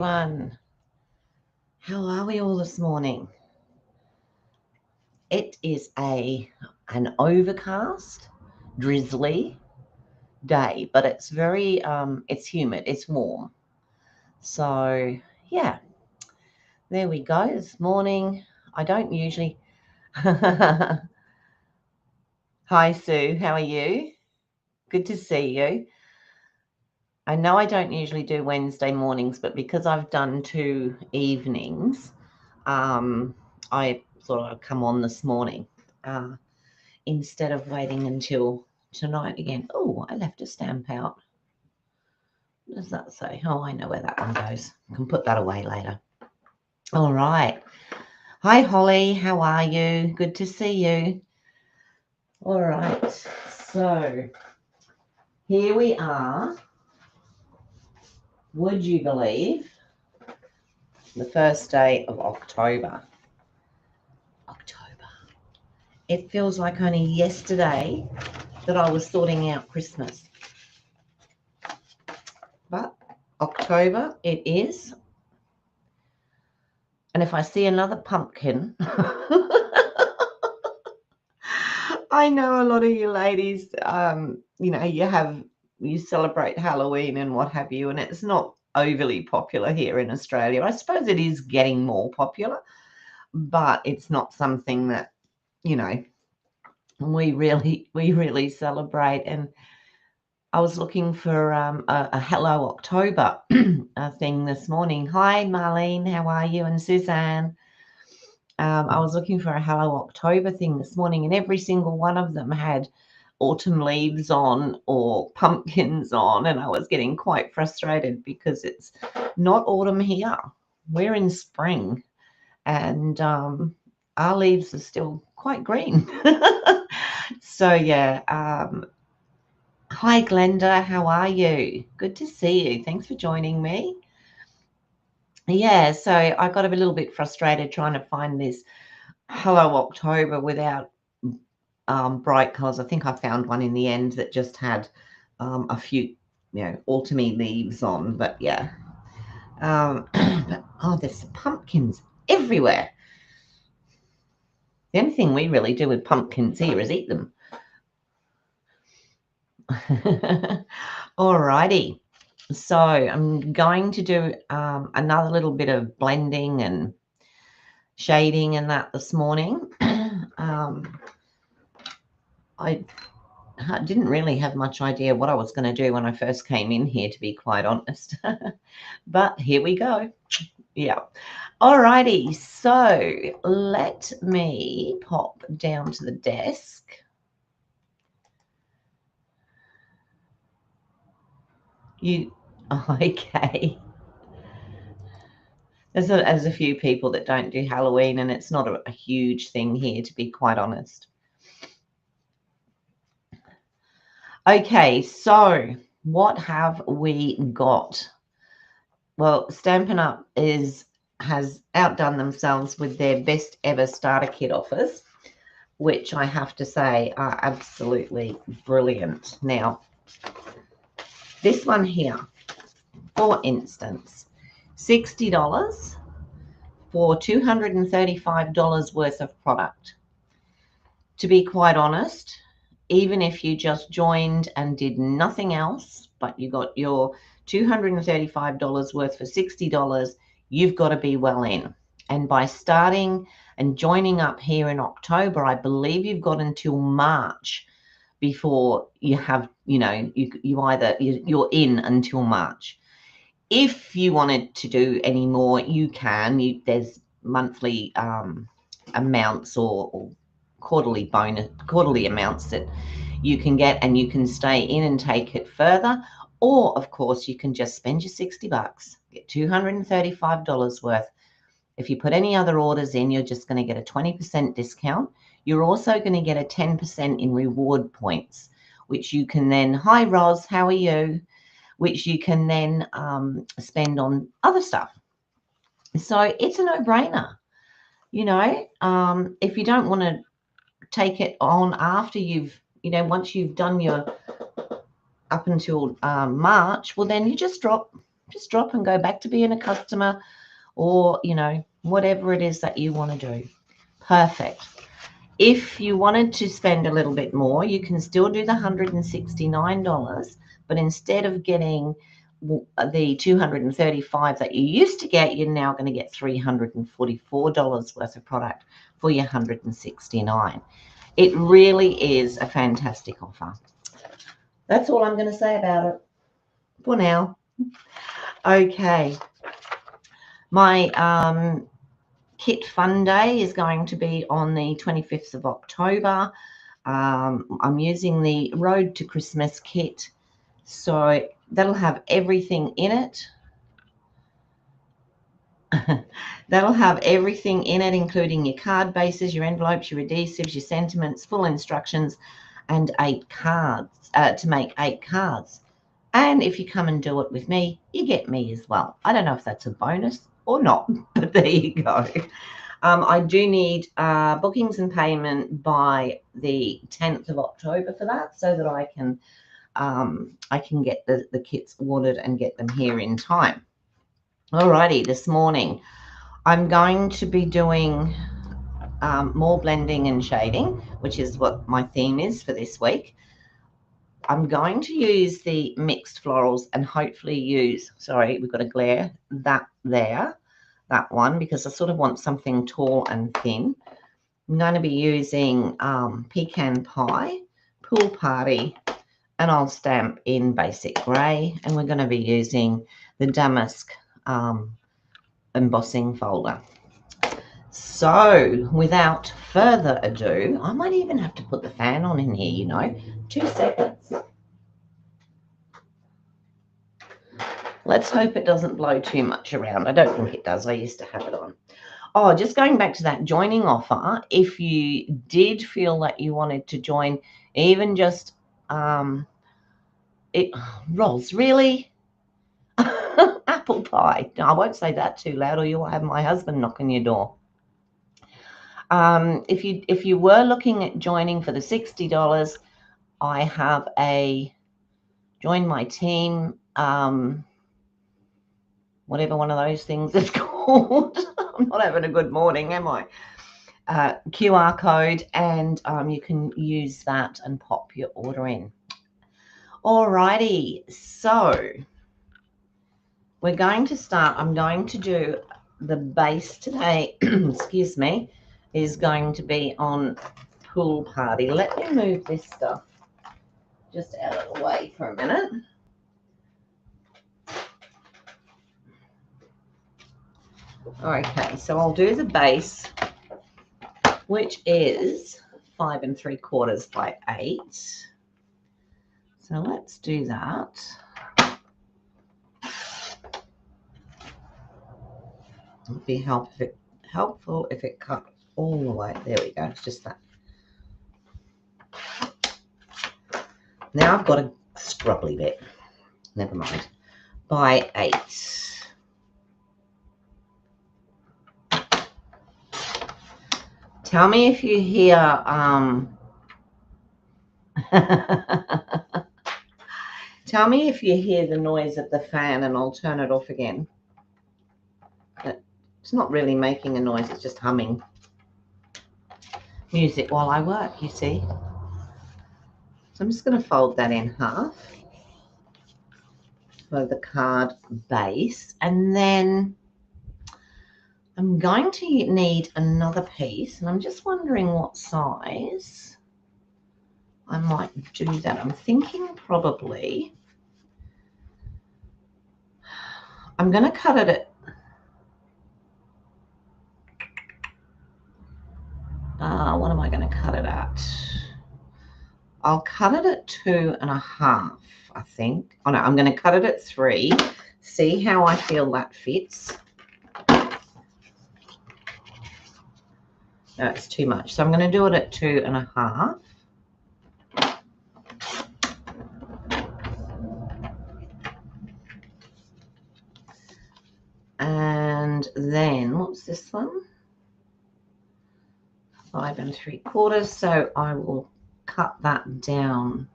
Everyone, how are we all this morning? It is an overcast, drizzly day, but it's very it's humid, it's warm. So yeah, there we go. This morning, I don't usually. Hi Sue, how are you? Good to see you. I know I don't usually do Wednesday mornings, but because I've done 2 evenings, I thought I'd come on this morning instead of waiting until tonight again. Oh, I left a stamp out. What does that say? Oh, I know where that one goes. I can put that away later. All right. Hi, Holly. How are you? Good to see you. All right. So here we are. Would you believe the first day of October? It feels like only yesterday that I was sorting out Christmas. But October it is. And if I see another pumpkin, I know a lot of you ladies, you celebrate Halloween and what have you, and it's not overly popular here in Australia. I suppose it is getting more popular, but it's not something that, you know, we really celebrate. And I was looking for a Hello October thing this morning. Hi, Marlene, how are you? And Suzanne. I was looking for a Hello October thing this morning, and every single one of them had autumn leaves on or pumpkins on, and I was getting quite frustrated because it's not autumn here. We're in spring, and our leaves are still quite green. So, yeah. Hi, Glenda. How are you? Good to see you. Thanks for joining me. Yeah, so I got a little bit frustrated trying to find this Hello October without bright colours. I think I found one in the end that just had a few, autumny leaves on. But yeah, but there's pumpkins everywhere. The only thing we really do with pumpkins here is eat them. Alrighty, so I'm going to do another little bit of blending and shading and that this morning. I didn't really have much idea what I was going to do when I first came in here, to be quite honest. But here we go. Yeah. Alrighty, so let me pop down to the desk. Okay. There's a few people that don't do Halloween, and it's not a huge thing here, to be quite honest. Okay, so what have we got? Well, Stampin' Up has outdone themselves with their best ever starter kit offers, which I have to say are absolutely brilliant. Now, this one here, for instance, $60 for $235 worth of product. To be quite honest, even if you just joined and did nothing else, but you got your $235 worth for $60, you've got to be well in. And by starting and joining up here in October, I believe you've got until March before you have, you're in until March. If you wanted to do any more, you can. There's monthly amounts or quarterly amounts that you can get, and you can stay in and take it further. Or, of course, you can just spend your $60, get $235 worth. If you put any other orders in, you're just going to get a 20% discount. You're also going to get a 10% in reward points, which you can then, hi Roz, how are you? Which you can then spend on other stuff. So it's a no-brainer. If you don't want to take it on after once you've done your up until March, well, then you just drop just drop and go back to being a customer, or, you know, whatever it is that you want to do. Perfect. If you wanted to spend a little bit more, you can still do the $169, but instead of getting the $235 that you used to get, you're now going to get $344 worth of product for your $169. It really is a fantastic offer. That's all I'm going to say about it for now. Okay. My Kit Fun Day is going to be on the 25th of October. I'm using the Road to Christmas kit, so that'll have everything in it. That'll have everything in it, including your card bases, your envelopes, your adhesives, your sentiments, full instructions, and 8 cards to make 8 cards. And if you come and do it with me, you get me as well. I don't know if that's a bonus or not, but there you go. I do need bookings and payment by the 10th of October for that, so that I can get the kits ordered and get them here in time. Alrighty, this morning I'm going to be doing more blending and shading, which is what my theme is for this week. I'm going to use the mixed florals and hopefully use, sorry, we've got a glare, that one, because I sort of want something tall and thin. I'm going to be using Pecan Pie, Pool Party, and I'll stamp in Basic Grey, and we're going to be using the Damask embossing folder. So without further ado, I might even have to put the fan on in here, you know. 2 seconds. Let's hope it doesn't blow too much around. I don't think it does. I used to have it on. Oh, just going back to that joining offer, if you did feel that you wanted to join, even just Roz, really? Apple pie. No, I won't say that too loud, or you'll have my husband knocking your door. If you were looking at joining for the $60, I have a join my team, whatever one of those things is called. I'm not having a good morning, am I? QR code, and you can use that and pop your order in. Alrighty, so we're going to start. I'm going to do the base today, excuse me, is going to be on Pool Party. Let me move this stuff just out of the way for a minute. Okay, so I'll do the base, which is 5 3/4 by 8. So let's do that. It'd be helpful if it cut all the way. There we go. It's just that. Now I've got a scrubbly bit. Never mind. By 8. Tell me if you hear tell me if you hear the noise of the fan, and I'll turn it off again. It's not really making a noise, it's just humming music while I work, you see. So I'm just going to fold that in half for the card base, and then I'm going to need another piece, and I'm just wondering what size I might do that. I'm thinking probably I'm going to cut it at what am I going to cut it at? I'll cut it at 2.5, I think. Oh no, I'm going to cut it at 3. See how I feel that fits. No, it's too much. So I'm going to do it at 2.5. And then what's this one? 5 3/4. So I will cut that down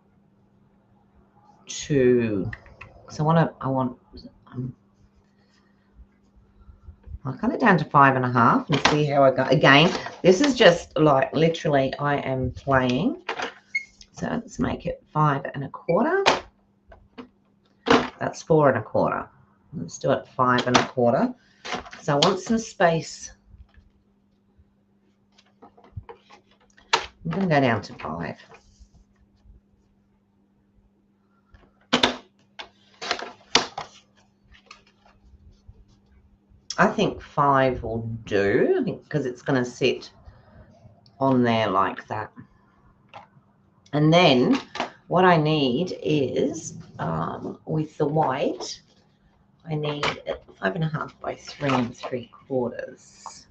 to, so I want I'll cut it down to 5.5 and see how I go. Again, this is just like literally I am playing. So let's make it 5.25. That's 4.25. Let's do it 5.25. So I want some space. I'm going to go down to 5. I think 5 will do, I think, because it's going to sit on there like that. And then what I need is, with the white, I need 5.5 by 3 3/4.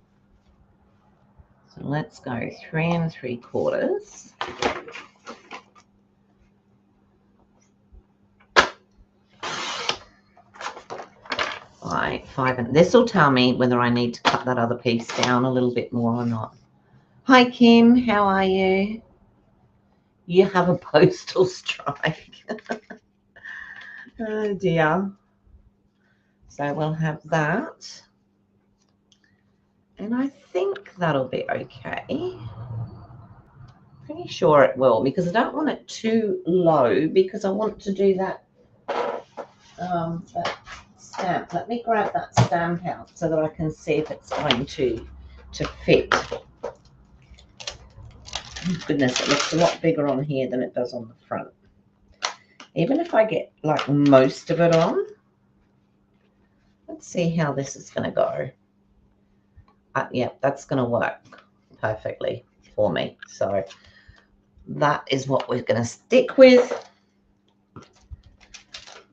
So let's go 3 3/4. By 5, and this will tell me whether I need to cut that other piece down a little bit more or not. Hi Kim, how are you? You have a postal strike. Oh dear. So we'll have that. And I think that'll be okay. Pretty sure it will, because I don't want it too low, because I want to do that, that stamp. Let me grab that stamp out so that I can see if it's going to fit. Oh, goodness, it looks a lot bigger on here than it does on the front. Even if I get like most of it on, let's see how this is going to go. Yeah, that's going to work perfectly for me. So that is what we're going to stick with.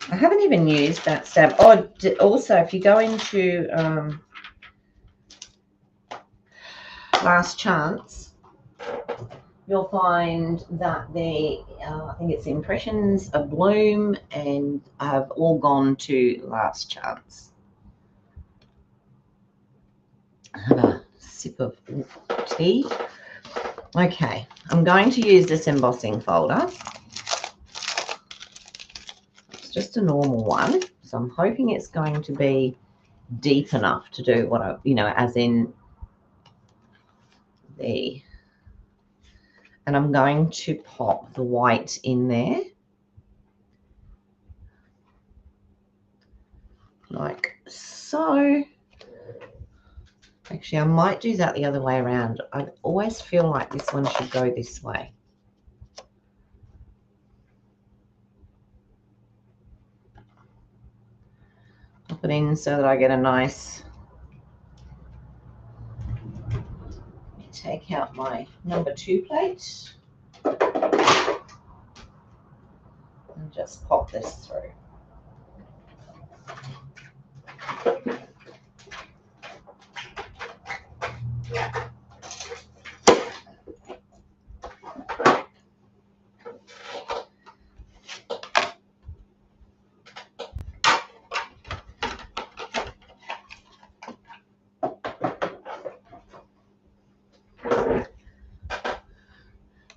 I haven't even used that stamp. Oh, also, if you go into Last Chance, you'll find that the I think it's Impressions of Bloom and have all gone to Last Chance. Have a sip of tea. Okay, I'm going to use this embossing folder. It's just a normal one, so I'm hoping it's going to be deep enough to do what I, as in the, and I'm going to pop the white in there like so. Actually, I might do that the other way around. I always feel like this one should go this way. Pop it in so that I get a nice, take out my number 2 plate and just pop this through.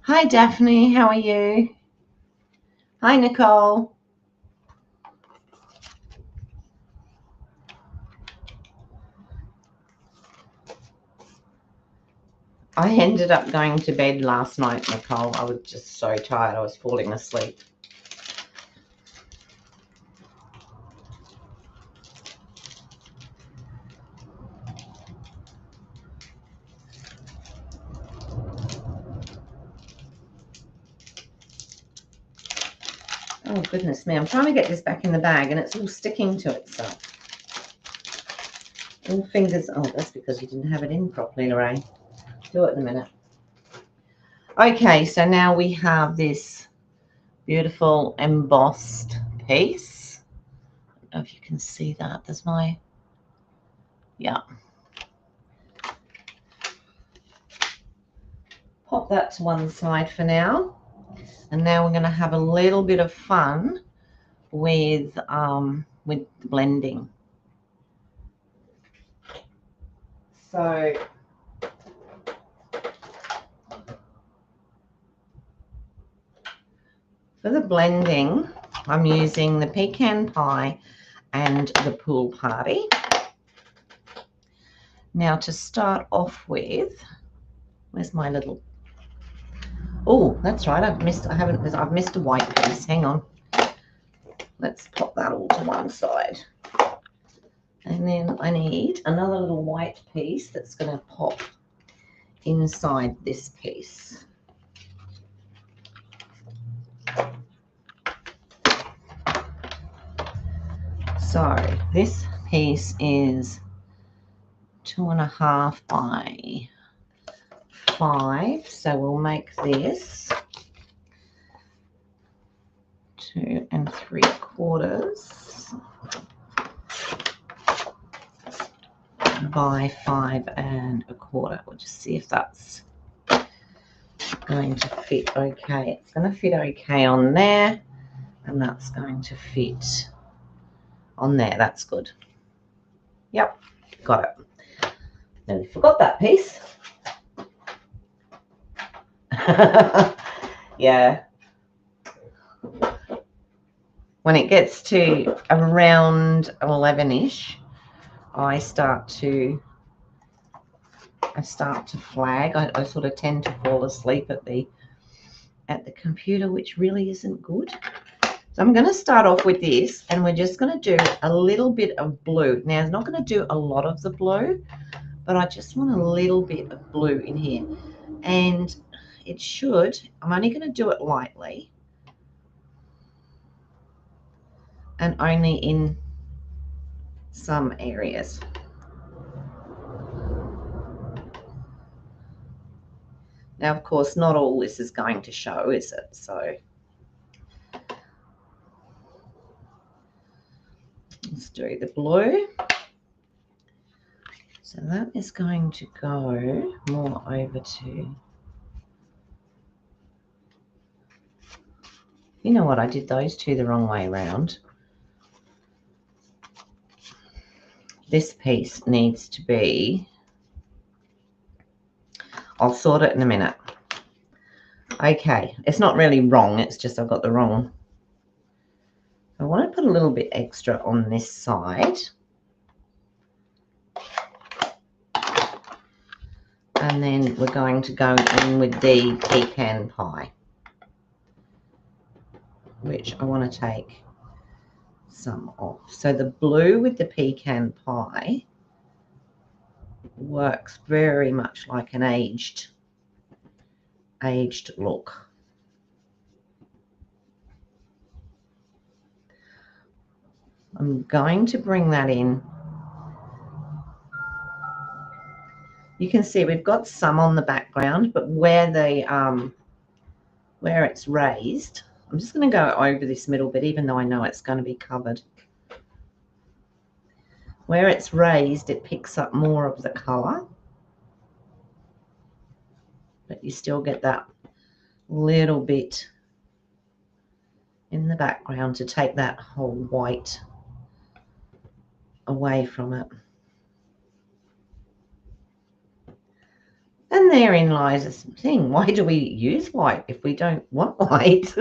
Hi Daphne, how are you? Hi Nicole. I ended up going to bed last night, Nicole. I was just so tired. I was falling asleep. Oh, goodness me. I'm trying to get this back in the bag, and it's all sticking to itself. All fingers. Oh, that's because you didn't have it in properly, Lorraine. Do it in a minute. Okay, so now we have this beautiful embossed piece. I don't know if you can see that. There's my, yeah. Pop that to one side for now. And now we're going to have a little bit of fun with blending. So for the blending, I'm using the Pecan Pie and the Pool Party. Now to start off with, where's my little, oh, that's right, I've missed a white piece. Hang on. Let's pop that all to one side. And then I need another little white piece that's going to pop inside this piece. So this piece is 2.5 by 5. So we'll make this 2 3/4 by 5 1/4. We'll just see if that's going to fit okay. It's going to fit okay on there, and that's going to fit on there. That's good. Yep, got it. Nearly forgot that piece. Yeah. When it gets to around 11-ish, I start to flag. I sort of tend to fall asleep at the computer, which really isn't good. So I'm going to start off with this, and we're just going to do a little bit of blue. Now, I'm not going to do a lot of the blue, but I just want a little bit of blue in here. And it should, I'm only going to do it lightly and only in some areas. Now, of course, not all this is going to show, is it? So let's do the blue. So that is going to go more over to, you know what, I did those two the wrong way around. This piece needs to be, I'll sort it in a minute. Okay, it's not really wrong, it's just I've got the wrong. I want to put a little bit extra on this side. And then we're going to go in with the pecan pie, which I want to take some off. So the blue with the pecan pie works very much like an aged look. I'm going to bring that in. You can see we've got some on the background, but where it's raised, I'm just going to go over this middle bit, even though I know it's going to be covered. Where it's raised, it picks up more of the colour, but you still get that little bit in the background to take that whole white away from it. And therein lies this thing. Why do we use white if we don't want white?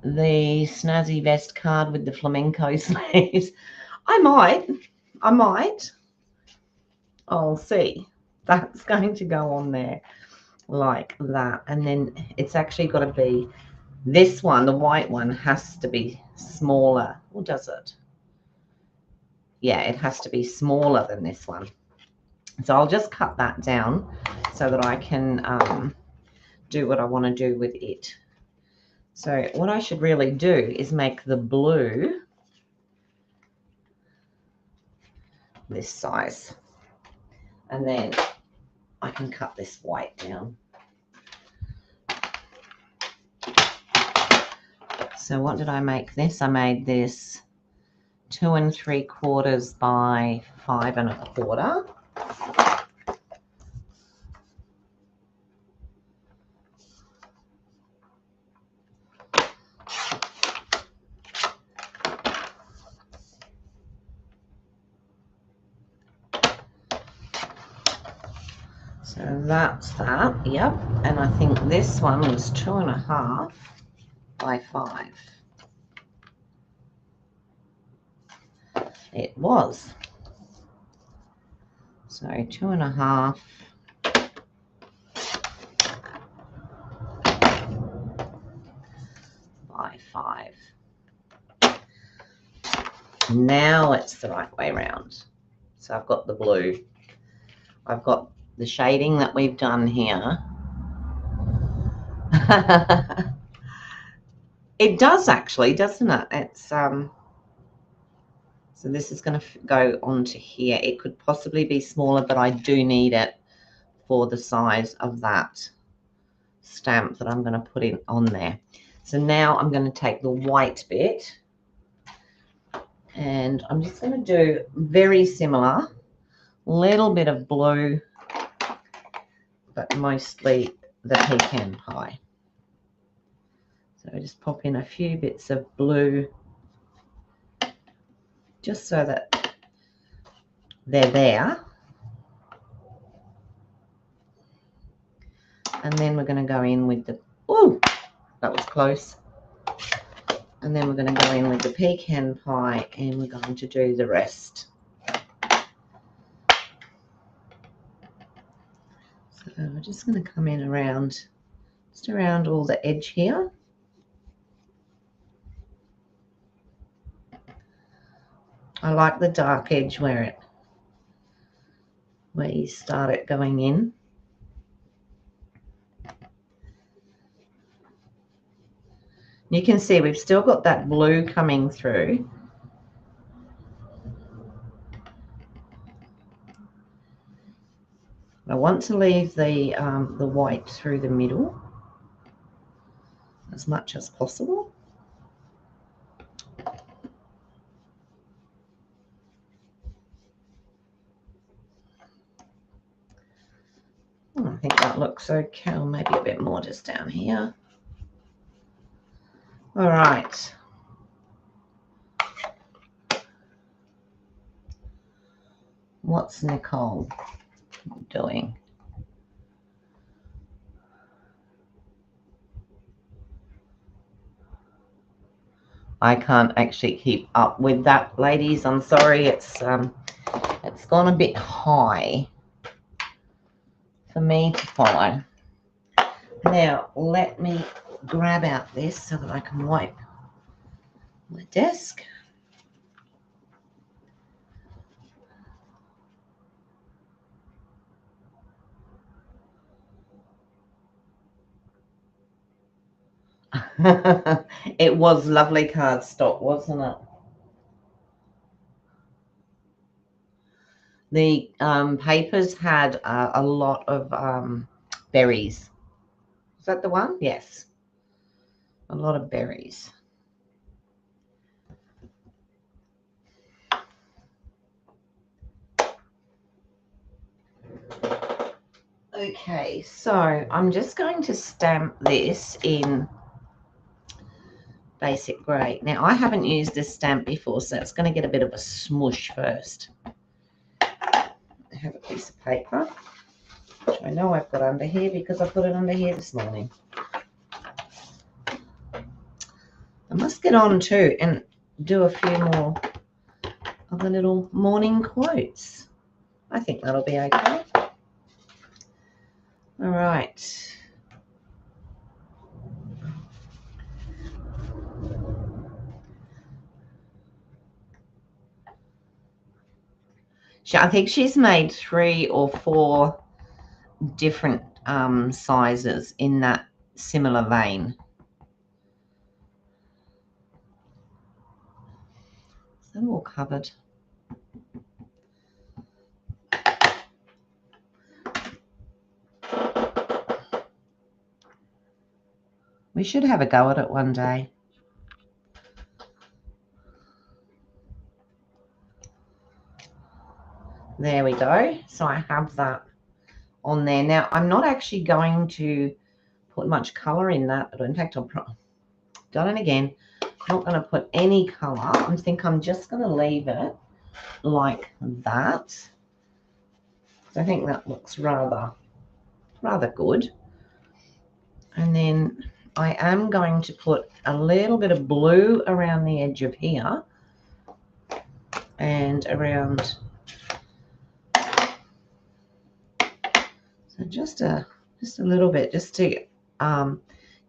The snazzy vest card with the flamenco sleeves. I might. I'll see. That's going to go on there like that. And then it's actually got to be this one, the white one, has to be smaller. Or does it? Yeah, it has to be smaller than this one. So I'll just cut that down so that I can do what I want to do with it. So what I should really do is make the blue this size. And then I can cut this white down. So what did I make this? I made this 2 3/4 by 5 1/4. So that's that, yep. And I think this one was 2.5. by 5. It was. So 2.5 by 5. Now it's the right way around. So I've got the blue. I've got the shading that we've done here. It does actually, doesn't it? It's so this is going to go onto here. It could possibly be smaller, but I do need it for the size of that stamp that I'm going to put in on there. So now I'm going to take the white bit and I'm just going to do very similar, little bit of blue, but mostly the pecan pie. So just pop in a few bits of blue just so that they're there. And then we're going to go in with the, ooh, that was close. And then we're going to go in with the pecan pie and we're going to do the rest. So we're just going to come in around, just around all the edge here. I like the dark edge where you start it going in. You can see we've still got that blue coming through. I want to leave the white through the middle as much as possible. Oh, I think that looks okay, or maybe a bit more just down here. All right. What's Nicole doing? I can't actually keep up with that, ladies. I'm sorry. It's gone a bit high for me to follow. Now, let me grab out this so that I can wipe my desk. It was lovely cardstock, wasn't it? The papers had a lot of berries. Is that the one? Yes. A lot of berries. Okay, so I'm just going to stamp this in basic grey. Now, I haven't used this stamp before, so it's going to get a bit of a smush first. I have a piece of paper, which I know I've got under here because I put it under here this morning. I must get on too and do a few more of the little morning quotes. I think that'll be okay. All right. I think she's made 3 or 4 different sizes in that similar vein. Is that all covered? We should have a go at it one day. There we go. So I have that on there. Now, I'm not actually going to put much colour in that, but in fact, I've done it again. I'm not going to put any colour. I think I'm just going to leave it like that. So I think that looks rather good. And then I am going to put a little bit of blue around the edge of here and around, so just a little bit, just to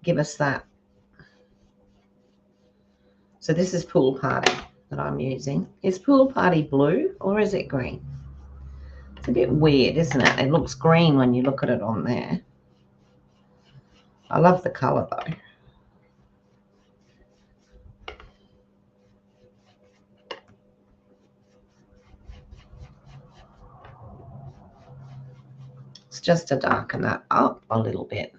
give us that. So this is Pool Party that I'm using. Is Pool Party blue or is it green? It's a bit weird, isn't it? It looks green when you look at it on there. I love the colour though. It's just to darken that up a little bit.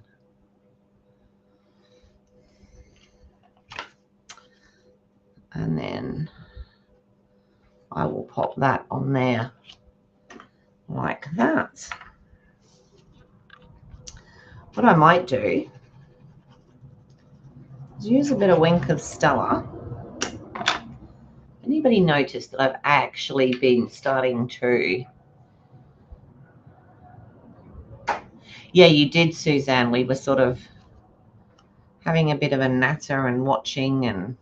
And then I will pop that on there like that. What I might do is use a bit of Wink of Stella. Anybody noticed that I've actually been starting to... Yeah, you did, Suzanne. We were sort of having a bit of a natter and watching and...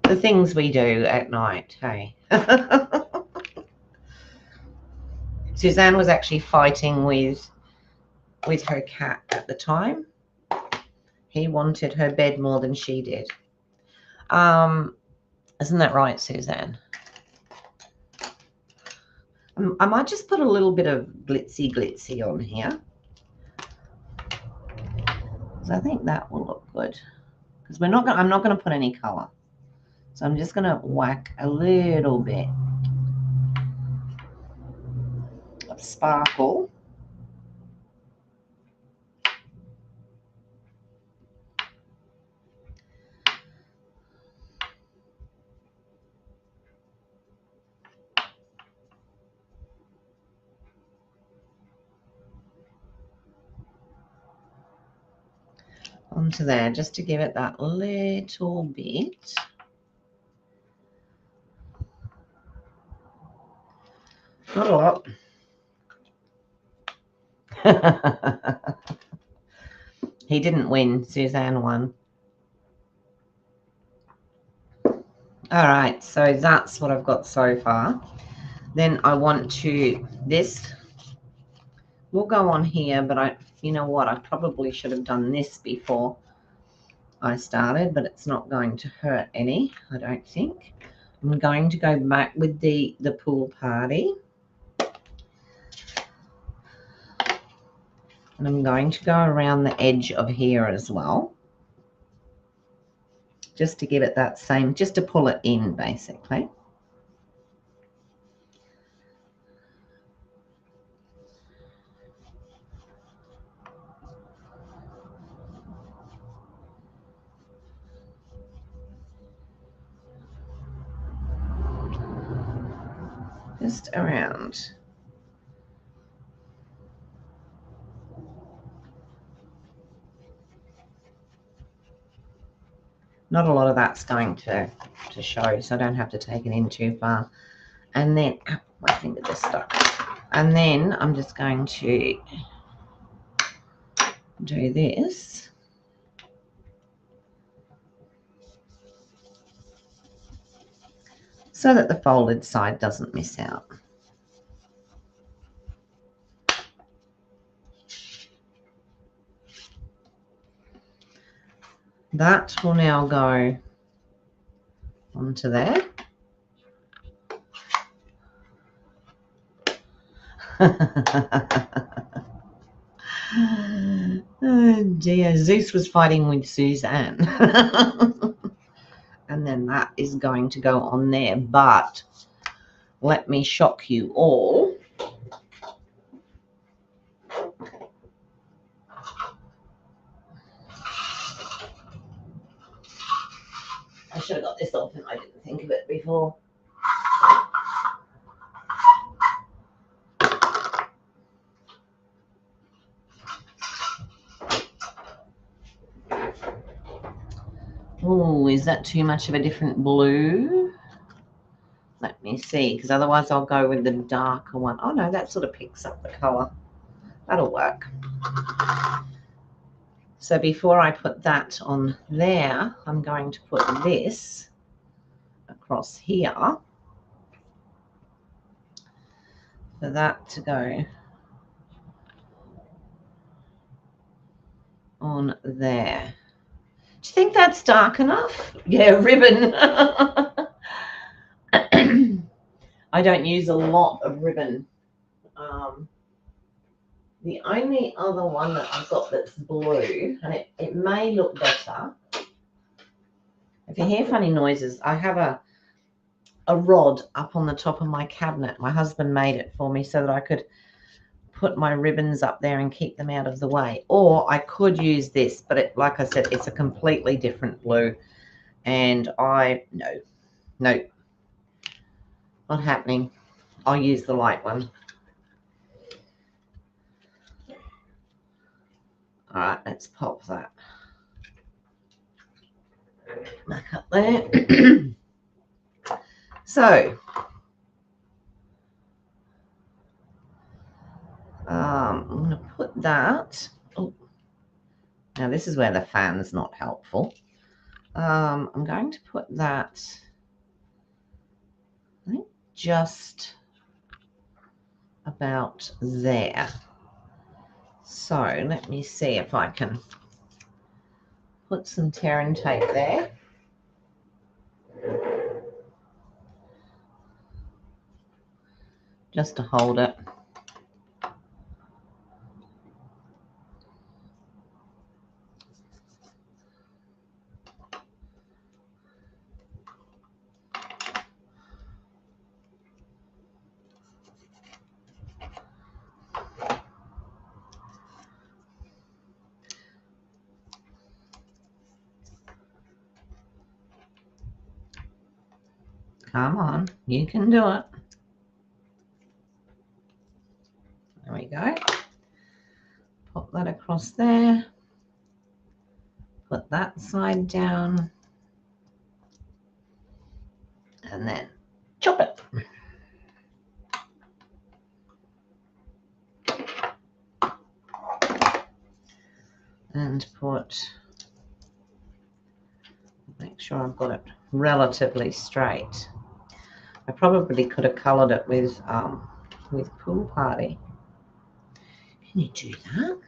the things we do at night, hey. Suzanne was actually fighting with her cat at the time. He wanted her bed more than she did. Isn't that right, Suzanne? I might just put a little bit of glitzy on here, because I think that will look good. Because I'm not going to put any color, so I'm just going to whack a little bit of sparkle. Onto there, just to give it that little bit. Not a lot. He didn't win. Suzanne won. All right, so that's what I've got so far. Then I want to, this will go on here, but you know what? I probably should have done this before I started, but it's not going to hurt any, I don't think. I'm going to go back with the Pool Party. And I'm going to go around the edge of here as well. Just to give it that same, just to pull it in basically. Just around. Not a lot of that's going to show, so I don't have to take it in too far. And then, oh, my finger just stuck. And then I'm just going to do this. So that the folded side doesn't miss out. That will now go onto there. Oh dear, Zeus was fighting with Suzanne. And then that is going to go on there. But let me shock you all. I should have got this off and I didn't think of it before. Oh, is that too much of a different blue? Let me me see, because otherwise I'll go with the darker one. Oh no, that sort of picks up the color. That'll work. So before I put that on there, I'm going to put this across here for that to go on there. Do you think that's dark enough? Yeah, ribbon. I don't use a lot of ribbon. The only other one that I've got that's blue, and it may look better. If you hear funny noises, I have a rod up on the top of my cabinet. My husband made it for me so that I could put my ribbons up there and keep them out of the way. Or I could use this, but like I said, it's a completely different blue. And no, not happening. I'll use the light one. All right, let's pop that back up there. So, I'm going to put that. Oh, now this is where the fan's not helpful. I'm going to put that, I think, just about there. So let me see if I can put some tear and tape there. Just to hold it. Come on, you can do it. There we go. Pop that across there. Put that side down. And then chop it. And make sure I've got it relatively straight. I probably could have coloured it with Pool Party. Can you do that?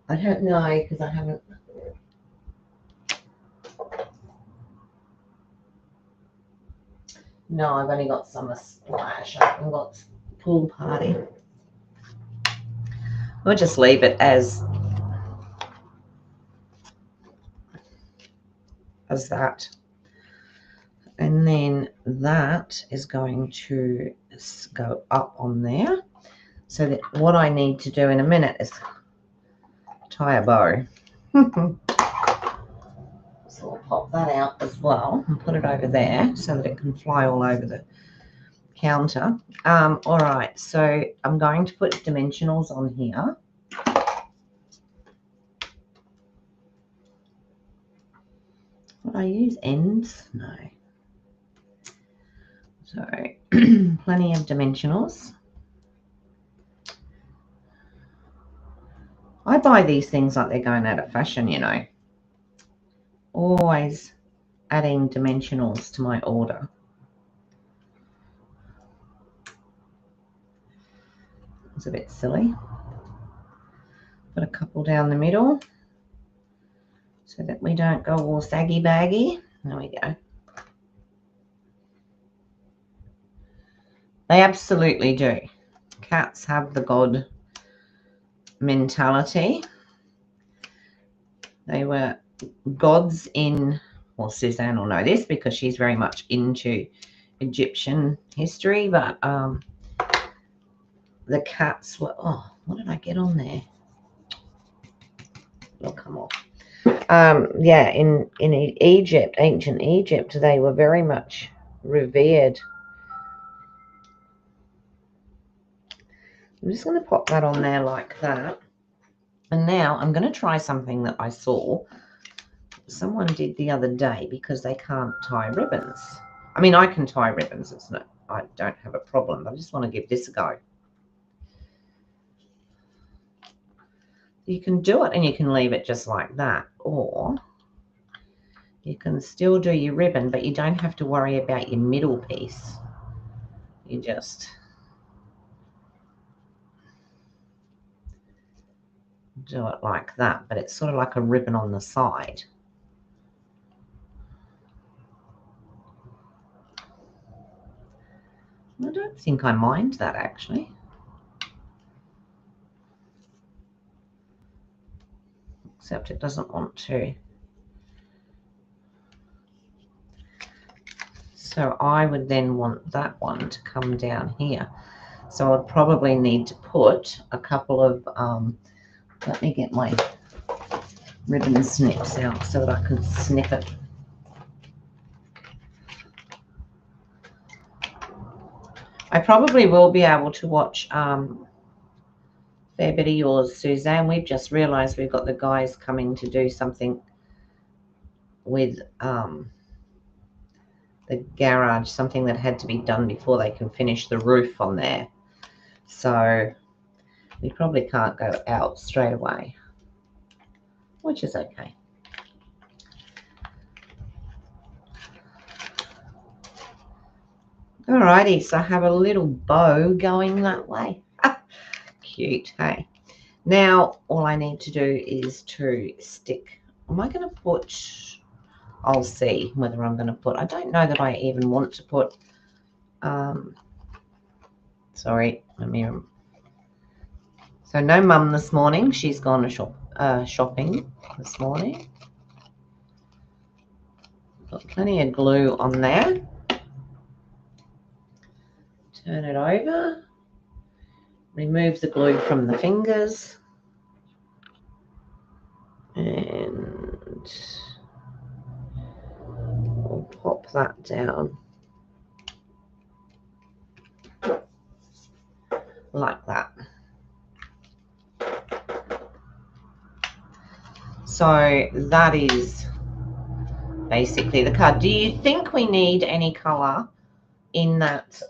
I don't know, because I haven't. No, I've only got Summer Splash. I haven't got Pool Party. We'll just leave it as that. And then that is going to go up on there. So that what I need to do in a minute is tie a bow. So I'll pop that out as well and put it over there so that it can fly all over the counter. All right, so I'm going to put dimensionals on here. Would I use ends? No. So plenty of dimensionals. I buy these things like they're going out of fashion, you know. Always adding dimensionals to my order. It's a bit silly. Put a couple down the middle so that we don't go all saggy baggy. There we go. They absolutely do. Cats have the God mentality. They were gods in, well, Suzanne will know this because she's very much into Egyptian history, but the cats were, oh, what did I get on there? It'll come off. Yeah, in Egypt, ancient Egypt, they were very much revered. I'm just going to pop that on there like that. And now I'm going to try something that I saw someone did the other day because they can't tie ribbons. I mean, I can tie ribbons. It's not, I don't have a problem. I just want to give this a go. You can do it and you can leave it just like that, or you can still do your ribbon, but you don't have to worry about your middle piece. You just do it like that, but it's sort of like a ribbon on the side. I don't think I mind that actually. Except it doesn't want to. So I would then want that one to come down here. So I'd probably need to put a couple of, let me get my ribbon snips out so that I can snip it. I probably will be able to watch fair bit of yours, Suzanne. We've just realised we've got the guys coming to do something with the garage, something that had to be done before they can finish the roof on there. So we probably can't go out straight away, which is okay. Alrighty, so I have a little bow going that way. Cute, hey? Now, all I need to do is to stick. Am I going to put, I'll see whether I'm going to put, I don't know that I even want to put, sorry, let me, so no mum this morning. She's gone to shopping this morning. Got plenty of glue on there. Turn it over. Remove the glue from the fingers. And we'll pop that down like that. So that is basically the card. Do you think we need any color in that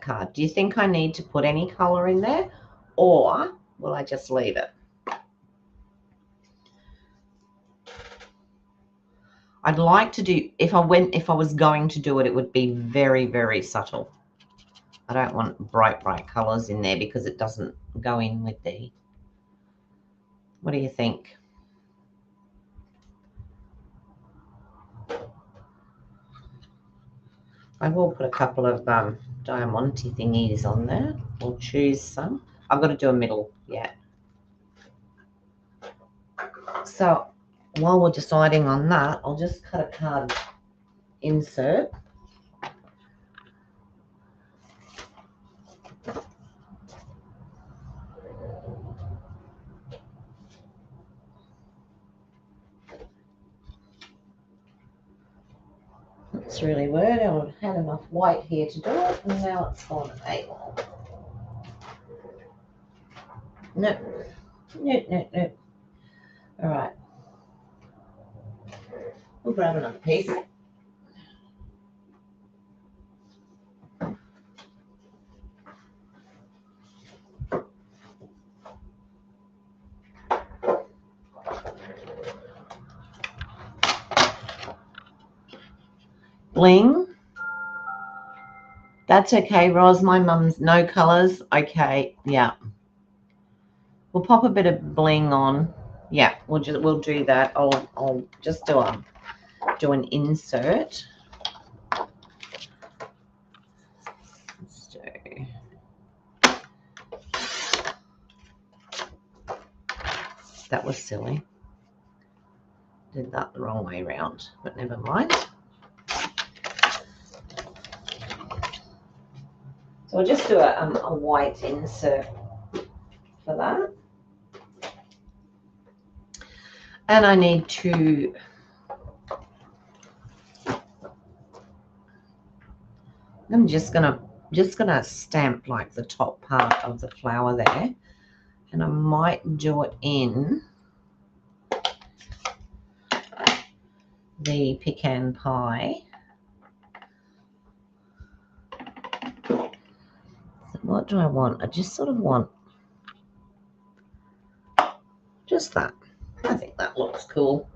card? Do you think I need to put any color in there, or will I just leave it? I'd like to do, if I was going to do it, it would be very, very subtle. I don't want bright colors in there because it doesn't go in with the, what do you think? I will put a couple of diamante thingies on there. We'll choose some. I've got to do a middle yet. So while we're deciding on that, I'll just cut a card insert. It's really weird. I had enough white here to do it, and now it's gone AWOL. No. All right. We'll grab another piece. Bling. That's okay, Roz. My mum's no colors. Okay, yeah. We'll pop a bit of bling on. Yeah, we'll do that. I'll just do an insert. Let's do. That was silly. Did that the wrong way around, but never mind. So I'll just do a white insert for that. And I need to I'm just gonna stamp like the top part of the flower there, and I might do it in the pecan pie. So what do I want? I just sort of want just that. I think that looks cool.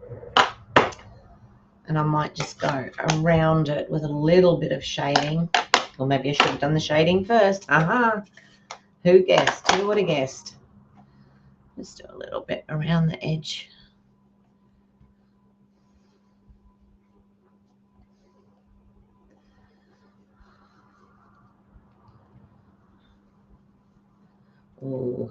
And I might just go around it with a little bit of shading. Or maybe I should have done the shading first. Aha! Who guessed? Who would have guessed? Just do a little bit around the edge. Ooh.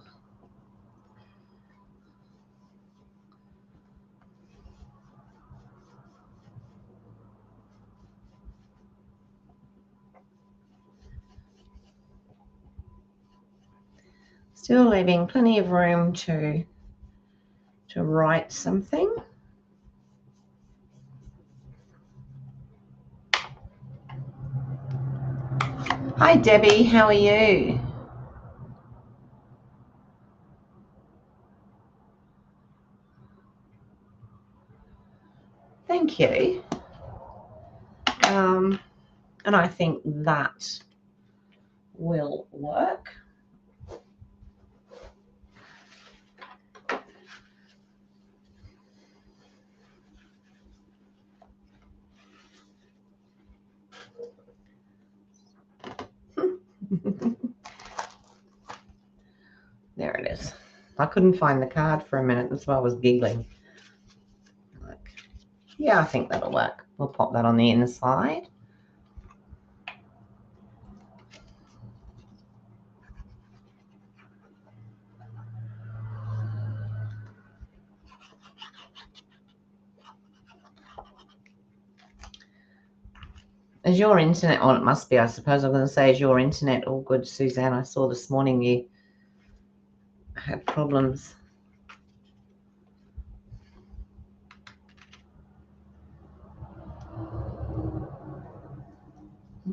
Still leaving plenty of room to write something. Hi Debbie, how are you? Thank you. And I think that will work. There it is. I couldn't find the card for a minute, that's why I was giggling. Yeah, I think that'll work. We'll pop that on the inside. Is your internet on? It must be, I suppose. I'm going to say, is your internet all good, Suzanne? I saw this morning you had problems.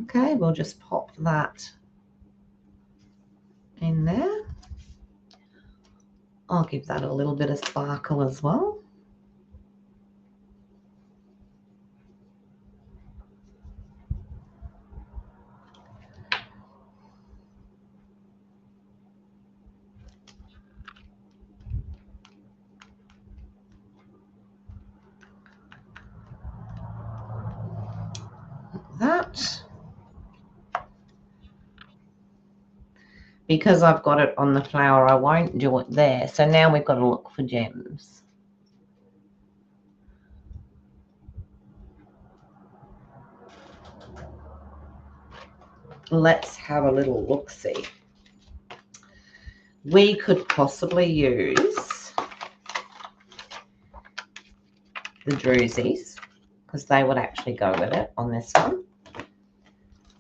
Okay, we'll just pop that in there. I'll give that a little bit of sparkle as well. That. Because I've got it on the flower, I won't do it there. So now we've got to look for gems. Let's have a little look-see. We could possibly use the drusies because they would actually go with it on this one.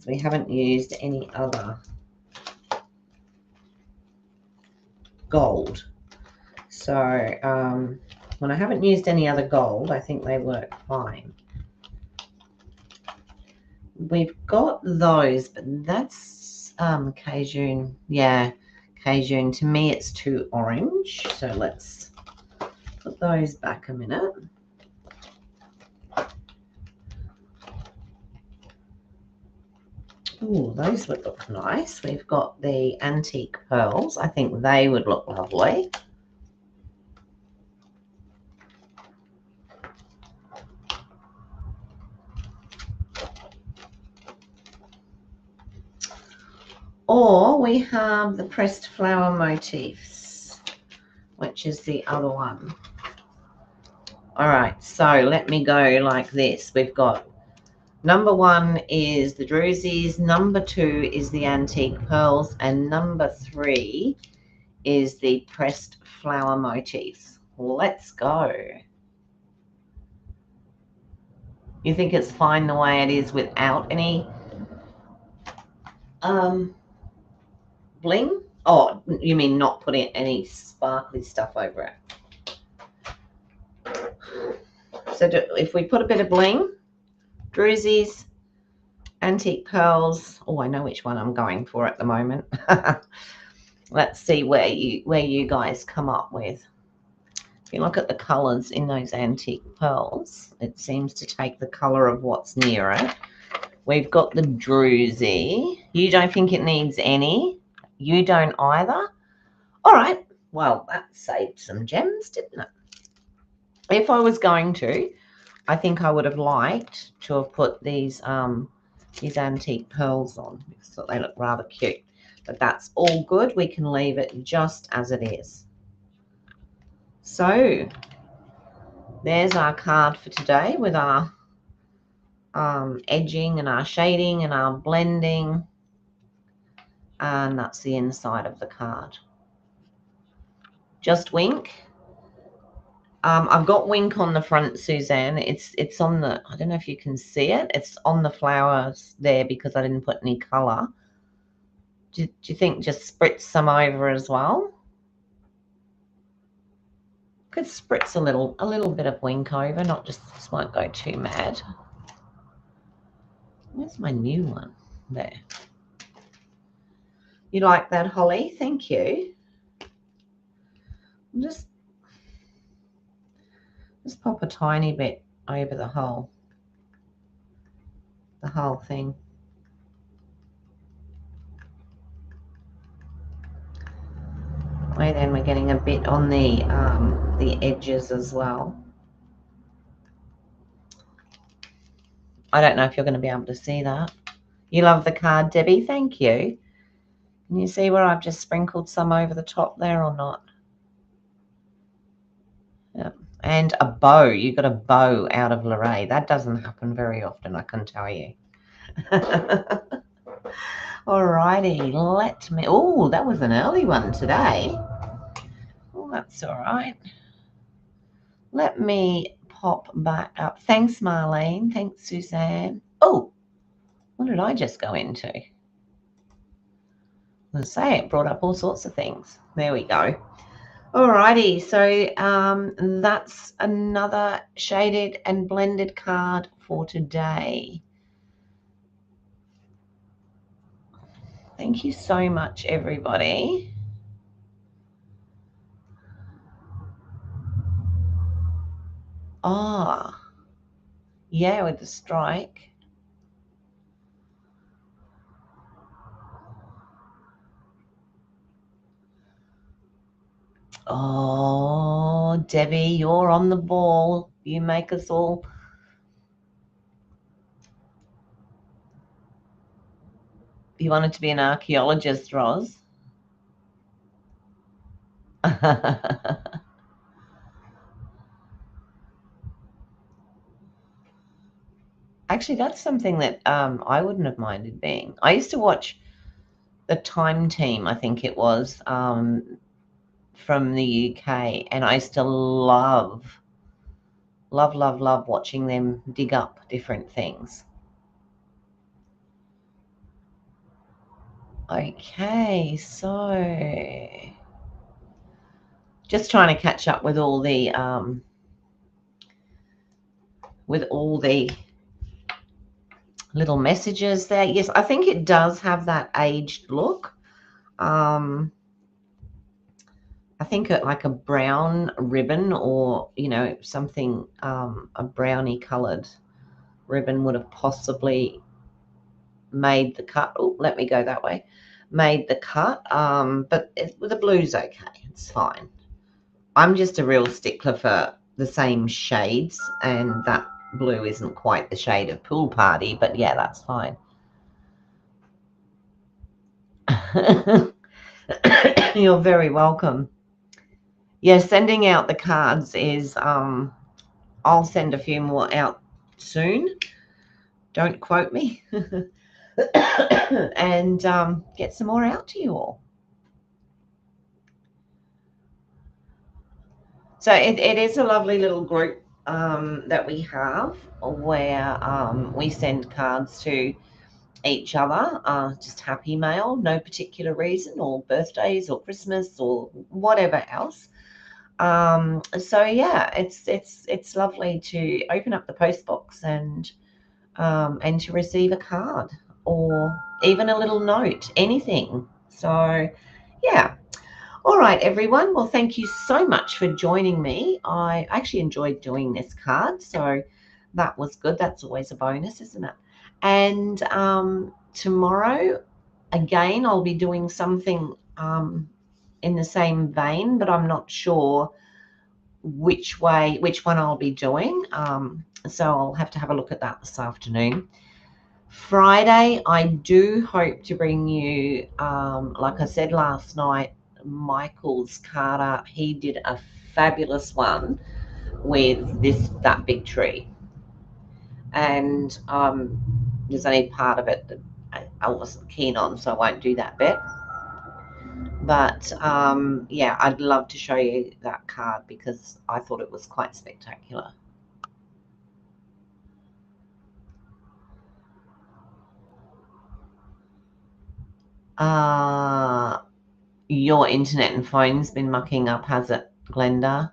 We haven't used any other gold. So when I haven't used any other gold, I think they work fine. We've got those, but that's Cajun. Yeah, Cajun. To me, it's too orange. So let's put those back a minute. Oh, those would look nice. We've got the antique pearls. I think they would look lovely. Or we have the pressed flower motifs, which is the other one. All right, so let me go like this. We've got number 1 is the drusies, number 2 is the antique pearls, and number 3 is the pressed flower motifs. Let's go. You think it's fine the way it is without any bling? Oh, you mean not putting any sparkly stuff over it? So if we put a bit of bling, drusies, antique pearls. Oh, I know which one I'm going for at the moment. Let's see where you guys come up with. If you look at the colours in those antique pearls, it seems to take the colour of what's near it. We've got the druzy. You don't think it needs any? You don't either? All right. Well, that saved some gems, didn't it? If I was going to, I think I would have liked to have put these antique pearls on because they look rather cute. But that's all good. We can leave it just as it is. So there's our card for today with our edging and our shading and our blending. And that's the inside of the card. Just wink. I've got wink on the front, Suzanne. It's on the, I don't know if you can see it. It's on the flowers there because I didn't put any colour. Do you think just spritz some over as well? Could spritz a little bit of wink over, not just won't go too mad. Where's my new one? There. You like that, Holly? Thank you. Just pop a tiny bit over the whole thing. And then we're getting a bit on the edges as well. I don't know if you're going to be able to see that. You love the card, Debbie. Thank you. Can you see where I've just sprinkled some over the top there or not? Yeah. And a bow. You got a bow out of Lorraine. That doesn't happen very often, I can tell you. Alrighty, let me. Oh, that was an early one today. Oh, that's all right. Let me pop back up. Thanks, Marlene. Thanks, Suzanne. Oh, what did I just go into? Let's say it brought up all sorts of things. There we go. Alrighty, so that's another shaded and blended card for today. Thank you so much, everybody. Ah, yeah, with the strike. Oh, Debbie, you're on the ball. You make us all. You wanted to be an archaeologist, Roz. Actually, that's something that I wouldn't have minded being. I used to watch the Time Team, I think it was, from the UK, and I used to love watching them dig up different things. Okay, so just trying to catch up with all the little messages there. Yes, I think it does have that aged look. I think like a brown ribbon or, something, a brownie colored ribbon would have possibly made the cut. Oh, let me go that way. Made the cut, but the blue's okay. It's fine. I'm just a real stickler for the same shades, and that blue isn't quite the shade of Pool Party, but yeah, that's fine. You're very welcome. Yeah, sending out the cards is, I'll send a few more out soon. Don't quote me. And get some more out to you all. So it is a lovely little group that we have where we send cards to each other, just happy mail, no particular reason, or birthdays or Christmas or whatever else. So yeah, it's lovely to open up the post box and to receive a card or even a little note, anything. So yeah. All right, everyone. Well, thank you so much for joining me. I actually enjoyed doing this card, so that was good. That's always a bonus, isn't it? And tomorrow, again, I'll be doing something in the same vein, but I'm not sure which one I'll be doing. So I'll have to have a look at that this afternoon. Friday, I do hope to bring you, like I said last night, Michael's card art. He did a fabulous one with that big tree, and there's only part of it that I wasn't keen on, so I won't do that bit. But yeah, I'd love to show you that card because I thought it was quite spectacular. Your internet and phone's been mucking up, has it, Glenda?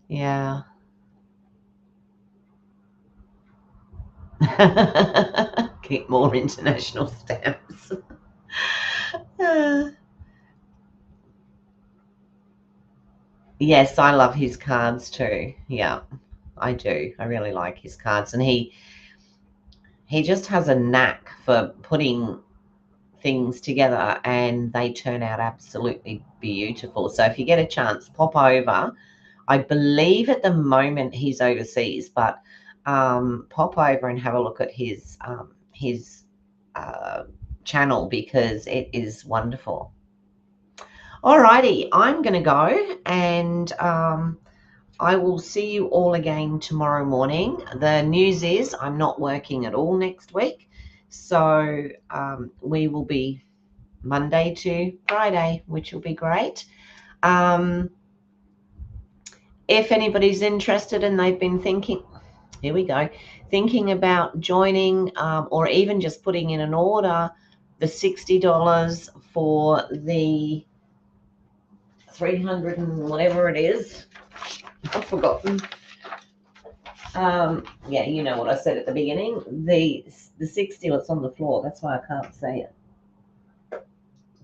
Yeah. Keep more international stamps. Yes, I love his cards too. Yeah, I do. I really like his cards, and he just has a knack for putting things together, and they turn out absolutely beautiful. So if you get a chance, pop over. I believe at the moment he's overseas, but pop over and have a look at his channel because it is wonderful. Alrighty, I'm going to go, and I will see you all again tomorrow morning. The news is I'm not working at all next week, so we will be Monday to Friday, which will be great. If anybody's interested and they've been thinking, here we go, thinking about joining or even just putting in an order, the $60 for the 300 and whatever it is, I've forgotten. Yeah, you know what I said at the beginning. The 60, it's on the floor. That's why I can't say it.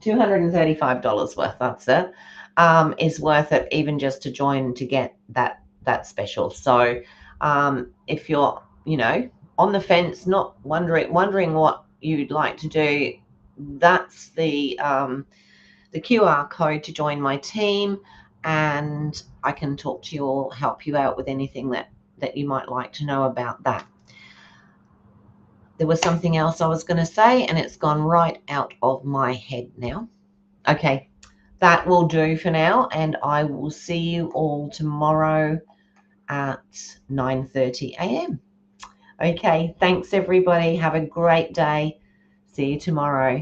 $235 worth. That's it. Is worth it even just to join to get that special. So if you're on the fence, not wondering what you'd like to do, that's the QR code to join my team, and I can talk to you or help you out with anything that you might like to know about that. There was something else I was going to say, and it's gone right out of my head now. Okay, that will do for now, and I will see you all tomorrow at 9:30 a.m. Okay, thanks everybody. Have a great day. See you tomorrow.